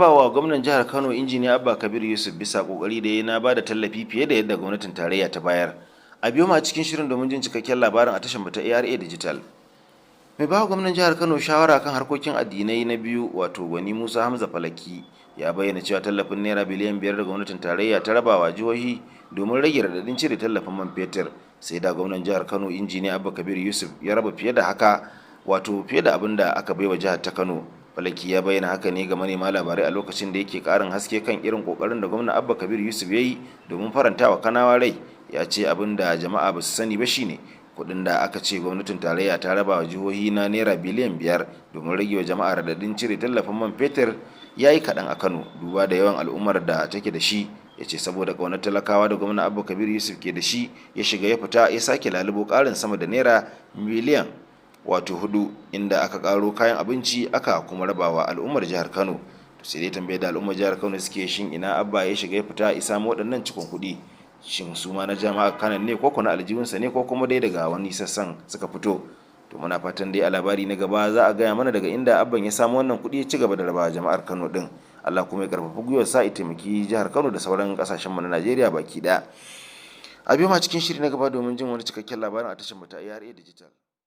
yabawa gwamnan jihar Kano injiniya Abba Kabir Yusuf bisa kokari da ya na bada tallafi fiye da yadda gwamnatin tarayya ta bayar. A biyo ma cikin shirin domin jin cikakken labarin a tashar ta ARA Digital. Mai bawa gwamnan jihar Kano shawara kan harkokin addinai na biyu wato Gwani Musa Hamza Falaki ya bayyana cewa tallafin naira biliyan 5 da gwamnatin tarayya ta rabawa jihohi domin rage radadin cire tallafin man fetur, sai da gwamnan jihar Kano injiniya Abba Kabir Yusuf ya raba fiye da haka, wato fiye da abin da aka baiwa jihar ta Kano. Falaki ya bayyana haka ne ga manema labarai a lokacin da yake karin haske kan irin kokarin da gwamna Abba Kabir Yusuf ya yi domin farantawa Kanawa rai. Ya ce abin da jama'a ba su sani ba shine kudin da aka ce gwamnatin tarayya ta raba wa jihohi na naira biliyan 5 domin rage wa jama'a radadin cire tallafin man fetur ya yi kaɗan a Kano duba da yawan al'ummar da take da shi. Ya ce saboda ƙaunar talakawa da gwamna Abba Kabir Yusuf ke da shi ya shiga ya fita ya sake lalubo ƙarin sama da naira miliyan 4 inda aka karo kayan abinci aka kuma rabawa al'ummar jihar Kano. To sai dai tambayar da al'ummar jihar Kano suke shin ina Abba ya shiga ya fita ya samu waɗannan cikon kuɗi, shin su ma na jama'a kanan ne ko kuma aljihunsa ne ko kuma dai daga wani sassan suka fito. To muna fatan dai a labari na gaba za a gaya mana daga inda Abban ya samu wannan kuɗi ya ci gaba da rabawa jama'ar Kano din. Allah kuma ya karfafa gwiwar sa ya taimaki jihar Kano da sauran kasashen mu na Najeriya baki ɗaya. A biyo ma cikin shiri na gaba domin jin wani cikakken labarin a tashar mu ta ARA Digital.